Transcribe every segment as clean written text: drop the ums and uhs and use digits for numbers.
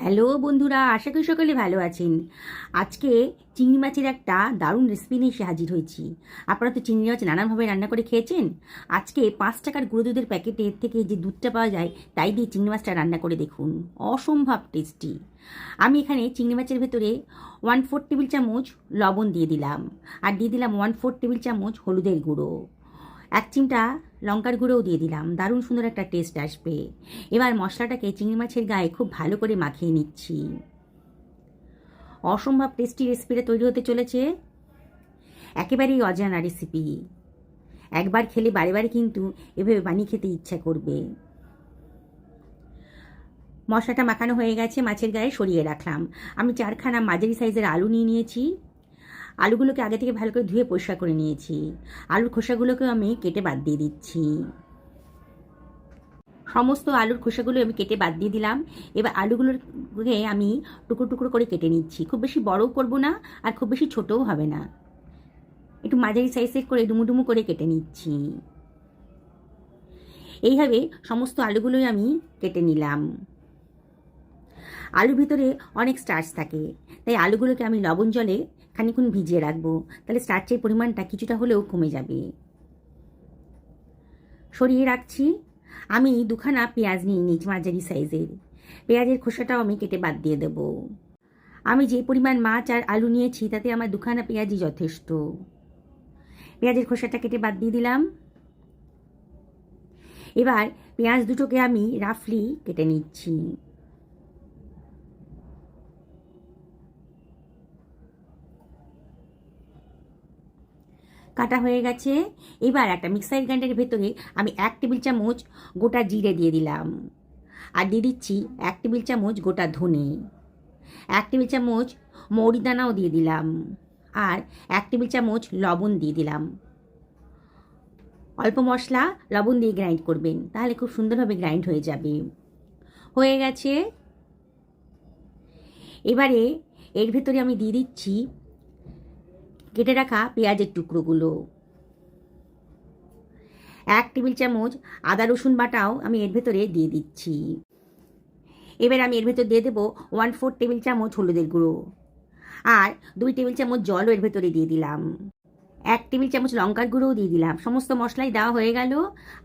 Hello বন্ধুরা, আশা করি সকলে ভালো আছেন। আজকে চিংড়ি মাছের একটা দারুণ রেসিপি নিয়ে এসে হাজির হয়েছি। আপনারা তো চিংড়ি মাছ নানানভাবে রান্না করে খেয়েছেন। আজকে 5 টাকার গুঁড়ো দুধের প্যাকেটের থেকে যে দুধটা পাওয়া যায় তাই দিয়ে চিংড়ি মাছটা রান্না করে দেখুন, অসম্ভব টেস্টি। আমি এখানে চিংড়ি মাছের ভেতরে 1/4 টেবিল চামচ লবণ দিয়ে দিলাম, আর দিয়ে দিলাম 1/4 টেবিল চামচ হলুদের গুঁড়ো, 1 চিমটা লঙ্কার গুঁড়োও দিয়ে দিলাম। দারুণ সুন্দর একটা টেস্ট আসবে। এবার মশলাটাকে চিংড়ি মাছের গায়ে খুব ভালো করে মাখিয়ে নিচ্ছি। অসম্ভব টেস্টি রেসিপিটা তৈরি হতে চলেছে, একেবারেই অজানা রেসিপি। একবার খেলে বারে বারে কিন্তু এভাবে বানিয়ে খেতে ইচ্ছা করবে। মশলাটা মাখানো হয়ে গেছে, মাছের গায়ে সরিয়ে রাখলাম। আমি 4খানা মাঝারি সাইজের আলু নিয়ে নিয়েছি। আলুগুলোকে আগে থেকে ভালো করে ধুয়ে পরিষ্কার করে নিয়েছি। আলুর খোসাগুলোকেও আমি কেটে বাদ দিয়ে দিচ্ছি। সমস্ত আলুর খোসাগুলো আমি কেটে বাদ দিয়ে দিলাম। এবার আলুগুলোকে আমি টুকরো টুকরো করে কেটে নিচ্ছি। খুব বেশি বড়ও করব না, আর খুব বেশি ছোটও হবে না, একটু মাঝারি সাইজের করে ডুমু ডুমু করে কেটে নিচ্ছি। এইভাবে সমস্ত আলুগুলোই আমি কেটে নিলাম। আলুর ভিতরে অনেক স্টার্চ থাকে, তাই আলুগুলোকে আমি লবণ জলে খানিকক্ষণ ভিজিয়ে রাখবো, তাহলে স্টার্চের পরিমাণটা কিছুটা হলেও কমে যাবে। সরিয়ে রাখছি। আমি 2খানা পেঁয়াজ নিয়ে নিয়েছি মাঝারি সাইজের। পেঁয়াজের খোসাটাও আমি কেটে বাদ দিয়ে দেব। আমি যে পরিমাণ মাছ আর আলু নিয়েছি তাতে আমার 2খানা পেঁয়াজই যথেষ্ট। পেঁয়াজের খোসাটা কেটে বাদ দিয়ে দিলাম। এবার পেঁয়াজ দুটোকে আমি রাফলি কেটে নিচ্ছি। কাটা হয়ে গেছে। এবার একটা মিক্সার গ্রাইন্ডারের ভেতরে আমি 1 টেবিল চামচ গোটা জিরে দিয়ে দিলাম, আর দিয়ে দিচ্ছি 1 টেবিল চামচ গোটা ধনে, 1 টেবিল চামচ মৌরি দানাও দিয়ে দিলাম, আর 1 টেবিল চামচ লবণ দিয়ে দিলাম। অল্প মশলা লবণ দিয়ে গ্রাইন্ড করবেন, তাহলে খুব সুন্দরভাবে গ্রাইন্ড হয়ে যাবে। হয়ে গেছে। এবারে এর ভেতরে আমি দিয়ে দিচ্ছি কেটে রাখা পেঁয়াজের টুকরোগুলো। 1 টেবিল চামচ আদা রসুন বাটাও আমি এর ভেতরে দিয়ে দিচ্ছি। এবার আমি এর ভেতর দিয়ে দেবো 1/4 টেবিল চামচ হলুদের গুঁড়ো, আর 2 টেবিল চামচ জলও এর ভেতরে দিয়ে দিলাম। 1 টেবিল চামচ লঙ্কার গুঁড়োও দিয়ে দিলাম। সমস্ত মশলাই দেওয়া হয়ে গেল,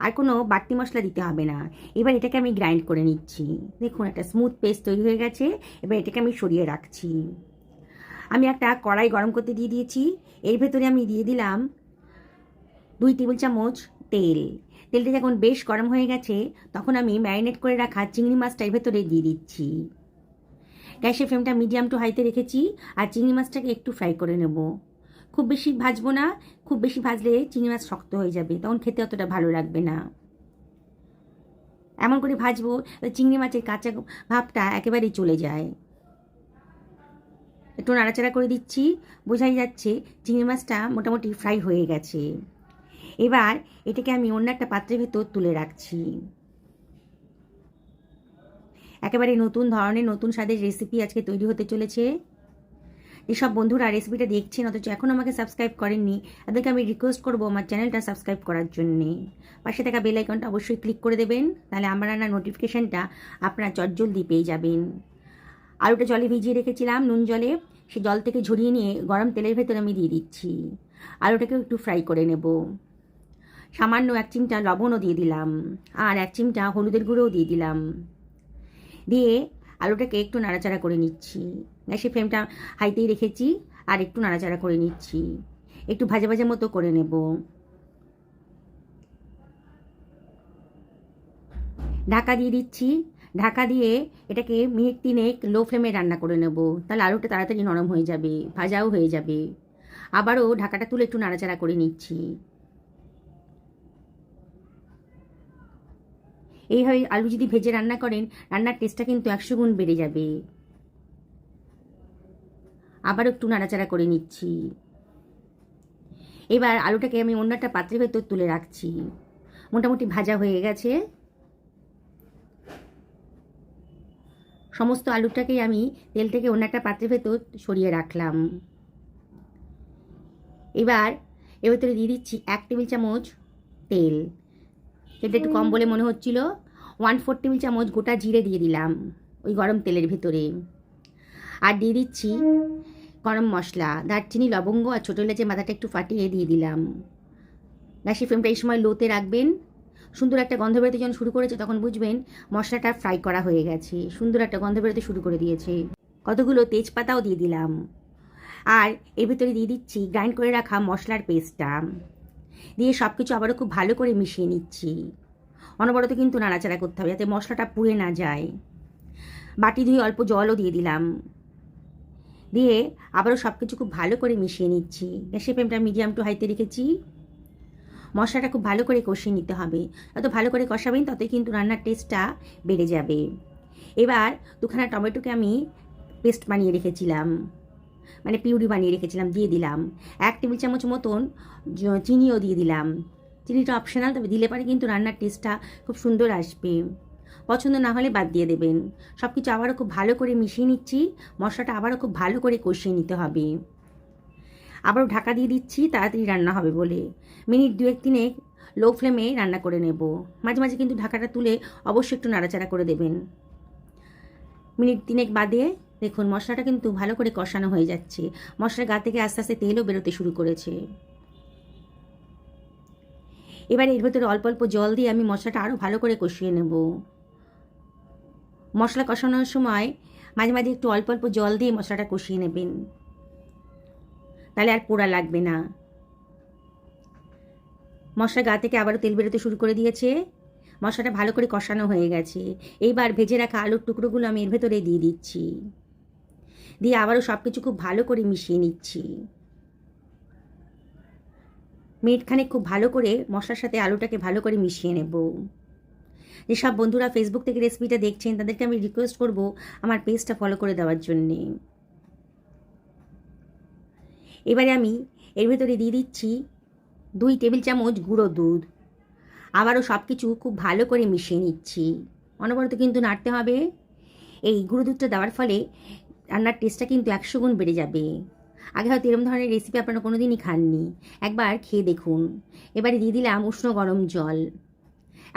আর কোনো বাড়তি মশলা দিতে হবে না। এবার এটাকে আমি গ্রাইন্ড করে নিচ্ছি। দেখুন, একটা স্মুথ পেস্ট তৈরি হয়ে গেছে। এবার এটাকে আমি সরিয়ে রাখছি। আমি একটা কড়াই গরম করতে দিয়ে দিয়েছি। এর ভেতরে আমি দিয়ে দিলাম 2 টেবিল চামচ তেল। তেলটা যখন বেশ গরম হয়ে গেছে তখন আমি ম্যারিনেট করে রাখা চিংড়ি মাছটা এর ভেতরে দিয়ে দিচ্ছি। গ্যাসের ফ্লেমটা মিডিয়াম টু হাইতে রেখেছি, আর চিংড়ি মাছটাকে একটু ফ্রাই করে নেব। খুব বেশি ভাজবো না, খুব বেশি ভাজলে চিংড়ি মাছ শক্ত হয়ে যাবে, তখন খেতে অতটা ভালো লাগবে না। এমন করে ভাজবো চিংড়ি মাছের কাঁচা ভাবটা একেবারেই চলে যায়। একটু নাড়াচাড়া করে দিচ্ছি। বোঝাই যাচ্ছে চিংড়ি মাছটা মোটামুটি ফ্রাই হয়ে গেছে। এবার এটাকে আমি অন্য একটা পাত্রের ভেতর তুলে রাখছি। একেবারে নতুন ধরনের নতুন স্বাদের রেসিপি আজকে তৈরি হতে চলেছে। যেসব বন্ধুরা রেসিপিটা দেখছেন অথচ এখনও আমাকে সাবস্ক্রাইব করেননি, তাদেরকে আমি রিকোয়েস্ট করবো আমার চ্যানেলটা সাবস্ক্রাইব করার জন্যে। পাশে থাকা বেল আইকনটা অবশ্যই ক্লিক করে দেবেন, তাহলে আমার রান্নার নোটিফিকেশানটা আপনারা চটজলদি পেয়ে যাবেন। আলুটা জলে ভিজিয়ে রেখেছিলাম, নুন জলে, সে জল থেকে ঝরিয়ে নিয়ে গরম তেলের ভেতরে আমি দিয়ে দিচ্ছি। আলুটাকেও একটু ফ্রাই করে নেব। সামান্য 1 চিমটা লবণও দিয়ে দিলাম, আর 1 চিমটা হলুদের গুঁড়োও দিয়ে দিলাম। দিয়ে আলুটাকে একটু নাড়াচাড়া করে নিচ্ছি। গ্যাসের ফ্লেমটা হাইতেই রেখেছি, আর একটু নাড়াচাড়া করে নিচ্ছি। একটু ভাজা ভাজা মতো করে নেব। ঢাকা দিয়ে দিচ্ছি। ঢাকা দিয়ে এটাকে মিনিট 3 লো ফ্লেমে রান্না করে নেব, তাহলে আলুটা তাড়াতাড়ি নরম হয়ে যাবে, ভাজাও হয়ে যাবে। আবারও ঢাকাটা তুলে একটু নাড়াচাড়া করে নিচ্ছি। এইভাবে আলু যদি ভেজে রান্না করেন, রান্নার টেস্টটা কিন্তু 100 গুণ বেড়ে যাবে। আবারও একটু নাড়াচাড়া করে নিচ্ছি। এবার আলুটাকে আমি অন্য একটা পাত্রের ভেতর তুলে রাখছি। মোটামুটি ভাজা হয়ে গেছে। সমস্ত আলুটাকেই আমি তেল থেকে অন্য একটা পাত্রের ভেতর সরিয়ে রাখলাম। এবার এর ভেতরে দিয়ে দিচ্ছি 1 টেবিল চামচ তেল। তেলটা একটু কম বলে মনে হচ্ছিল। 1/4 টেবিল চামচ গোটা জিরে দিয়ে দিলাম, ওই গরম তেলের ভেতরে। আর দিয়ে দিচ্ছি গরম মশলা, দারচিনি, লবঙ্গ আর ছোটো এলাচের মাথাটা একটু ফাটিয়ে দিয়ে দিলাম। গ্যাসের ফ্লেমটা এই সময় লোতে রাখবেন। সুন্দর একটা গন্ধ বেরোতে যখন শুরু করেছে তখন বুঝবেন মশলাটা ফ্রাই করা হয়ে গেছে, সুন্দর একটা গন্ধ বেরোতে শুরু করে দিয়েছে। কতগুলো তেজপাতাও দিয়ে দিলাম। আর এর ভিতরে দিয়ে দিচ্ছি গ্রাইন্ড করে রাখা মশলার পেস্টটা, দিয়ে সব কিছু আবারও খুব ভালো করে মিশিয়ে নিচ্ছি। অনবরত কিন্তু নাড়াচাড়া করতে হবে যাতে মশলাটা পুড়ে না যায়। বাটি ধুয়ে অল্প জলও দিয়ে দিলাম, দিয়ে আবারও সব কিছু খুব ভালো করে মিশিয়ে নিচ্ছি। গ্যাসের ফ্লেমটা মিডিয়াম টু হাইতে রেখেছি। মশলাটা খুব ভালো করে কষিয়ে নিতে হবে, যত ভালো করে কষাবেন ততই কিন্তু রান্নার টেস্টটা বেড়ে যাবে। এবার দুখানা টমেটোকে আমি পেস্ট বানিয়ে রেখেছিলাম, মানে পিউরি বানিয়ে রেখেছিলাম, দিয়ে দিলাম। 1 টেবিল চামচ মতন চিনিও দিয়ে দিলাম। চিনিটা অপশনাল, তবে দিলে পরে কিন্তু রান্নার টেস্টটা খুব সুন্দর আসবে। পছন্দ না হলে বাদ দিয়ে দেবেন। সব কিছু আবারও খুব ভালো করে মিশিয়ে নিচ্ছি। মশলাটা আবারও খুব ভালো করে কষিয়ে নিতে হবে। আবারও ঢাকা দিয়ে দিচ্ছি তাড়াতাড়ি রান্না হবে বলে। মিনিট 2-3 লো ফ্লেমে রান্না করে নেব। মাঝে মাঝে কিন্তু ঢাকাটা তুলে অবশ্যই একটু নাড়াচাড়া করে দেবেন। মিনিট 3 বাদে দেখুন মশলাটা কিন্তু ভালো করে কষানো হয়ে যাচ্ছে। মশলার গা থেকে আস্তে আস্তে তেলও বেরোতে শুরু করেছে। এবার এর ভেতরে অল্প অল্প জল দিয়ে আমি মশলাটা আরও ভালো করে কষিয়ে নেব। মশলা কষানোর সময় মাঝে মাঝে একটু অল্প অল্প জল দিয়ে মশলাটা কষিয়ে নেবেন, তাহলে আর পোড়া লাগবে না। মশলা গা থেকে আবারও তেল বেরোতে শুরু করে দিয়েছে। মশলাটা ভালো করে কষানো হয়ে গেছে। এইবার ভেজে রাখা আলুর টুকরোগুলো আমি এর ভেতরে দিয়ে দিচ্ছি, দিয়ে আবারও সব কিছু খুব ভালো করে মিশিয়ে নিচ্ছি। মিনিটখানেক খুব ভালো করে মশলার সাথে আলুটাকে ভালো করে মিশিয়ে নেব। যেসব বন্ধুরা ফেসবুক থেকে রেসিপিটা দেখছেন তাদেরকে আমি রিকোয়েস্ট করব আমার পেজটা ফলো করে দেওয়ার জন্যে। এবারে আমি এর ভেতরে দিয়ে দিচ্ছি 2 টেবিল চামচ গুঁড়ো দুধ। আবারও সব কিছু খুব ভালো করে মিশিয়ে নিচ্ছি। অনবরত কিন্তু নাড়তে হবে। এই গুঁড়ো দুধটা দেওয়ার ফলে রান্নার টেস্টটা কিন্তু 100 গুণ বেড়ে যাবে। আগে হয়তো এরকম ধরনের রেসিপি আপনারা কোনো দিনই খাননি, একবার খেয়ে দেখুন। এবারে দিয়ে দিলাম উষ্ণ গরম জল।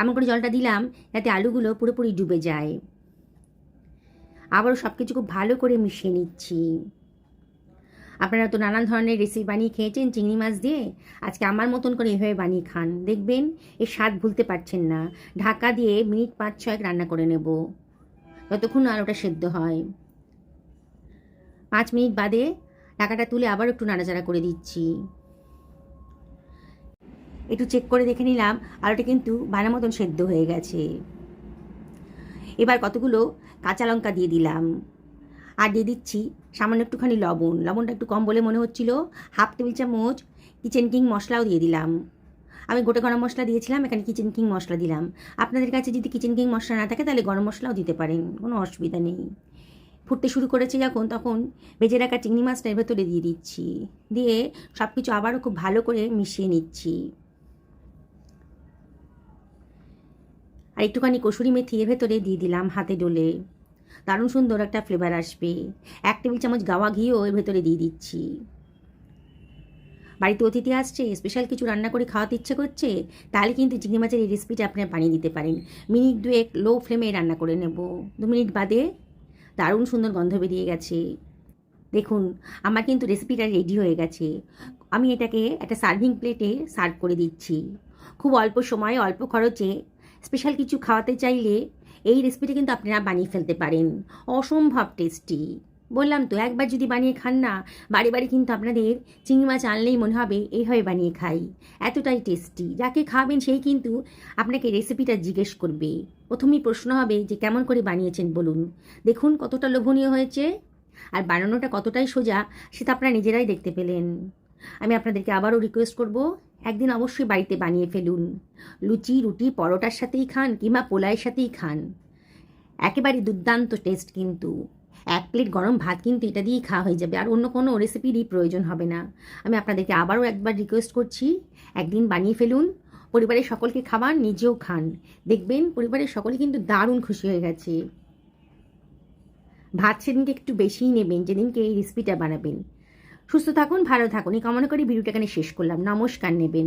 এমন করে জলটা দিলাম যাতে আলুগুলো পুরোপুরি ডুবে যায়। আবারও সব কিছু খুব ভালো করে মিশিয়ে নিচ্ছি। আপনারা তো নানান ধরনের রেসিপি বানিয়ে খেয়েছেন চিংড়ি মাছ দিয়ে, আজকে আমার মতন করে এভাবে বানিয়ে খান, দেখবেন এর স্বাদ ভুলতে পারছেন না। ঢাকা দিয়ে মিনিট 5-6 রান্না করে নেব, যতক্ষণ আলুটা সেদ্ধ হয়। 5 মিনিট বাদে ঢাকাটা তুলে আবার একটু নাড়াচাড়া করে দিচ্ছি। একটু চেক করে দেখে নিলাম আলুটা কিন্তু ভালো মতন সেদ্ধ হয়ে গেছে। এবার কতগুলো কাঁচা লঙ্কা দিয়ে দিলাম, আর দিয়ে দিচ্ছি সামান্য একটুখানি লবণ। লবণটা একটু কম বলে মনে হচ্ছিল। 1/2 টেবিল চামচ কিচেন কিং মশলাও দিয়ে দিলাম। আমি গোটা গরম মশলা দিয়েছিলাম, এখানে কিচেন কিং মশলা দিলাম। আপনাদের কাছে যদি কিচেন কিং মশলা না থাকে তাহলে গরম মশলাও দিতে পারেন, কোনো অসুবিধা নেই। ফুটতে শুরু করেছে যখন, তখন ভেজে রাখা চিংড়ি মাছটা এর ভেতরে দিয়ে দিচ্ছি, দিয়ে সব কিছু আবারও খুব ভালো করে মিশিয়ে নিচ্ছি। আর একটুখানি কসুরি মেথি এর ভেতরে দিয়ে দিলাম হাতে ডলে, দারুণ সুন্দর একটা ফ্লেভার আসবে। 1 টেবিল চামচ গাওয়া ঘিও এর ভেতরে দিয়ে দিচ্ছি। বাড়িতে অতিথি আসছে, স্পেশাল কিছু রান্না করে খাওয়াতে ইচ্ছে করছে, তাহলে কিন্তু চিংড়ি মাছের এই রেসিপিটা আপনারা বানিয়ে দিতে পারেন। মিনিট 2 লো ফ্লেমে রান্না করে নেব। 2 মিনিট বাদে দারুণ সুন্দর গন্ধ বেরিয়ে গেছে। দেখুন আমার কিন্তু রেসিপিটা রেডি হয়ে গেছে। আমি এটাকে একটা সার্ভিং প্লেটে সার্ভ করে দিচ্ছি। খুব অল্প সময়ে অল্প খরচে স্পেশাল কিছু খাওয়াতে চাইলে এই রেসিপিটা কিন্তু আপনারা বানিয়ে ফেলতে পারেন। অসম্ভব টেস্টি। বললাম তো, একবার যদি বানিয়ে খান না, বাড়ি বাড়ি কিন্তু আপনাদের চিংড়ি মাছ আনলেই মনে হবে এইভাবে বানিয়ে খাই, এতটাই টেস্টি। যাকে খাবেন সেই কিন্তু আপনাকে রেসিপিটা জিজ্ঞেস করবে। প্রথমেই প্রশ্ন হবে যে কেমন করে বানিয়েছেন বলুন। দেখুন কতটা লোভনীয় হয়েছে, আর বানানোটা কতটাই সোজা সেটা আপনারা নিজেরাই দেখতে পেলেন। আমি আপনাদেরকে আবারও রিকোয়েস্ট করব, একদিন অবশ্যই বাড়িতে বানিয়ে ফেলুন। লুচি, রুটি, পরোটার সাথেই খান কিংবা পোলাওয়ের সাথেই খান, একেবারে দুর্দান্ত টেস্ট। কিন্তু 1 প্লেট গরম ভাত কিন্তু এটা দিয়েই খাওয়া হয়ে যাবে, আর অন্য কোনো রেসিপিরই প্রয়োজন হবে না। আমি আপনাদেরকে আবারও একবার রিকোয়েস্ট করছি, একদিন বানিয়ে ফেলুন, পরিবারের সকলকে খাবার, নিজেও খান, দেখবেন পরিবারের সকলে কিন্তু দারুণ খুশি হয়ে গেছে। ভাত সেদিনকে একটু বেশিই নেবেন যেদিনকে এই রেসিপিটা বানাবেন। সুস্থ থাকুন, ভালো থাকুন, এই কামনা করে ভিডিওটা এখানে শেষ করলাম। নমস্কার নেবেন।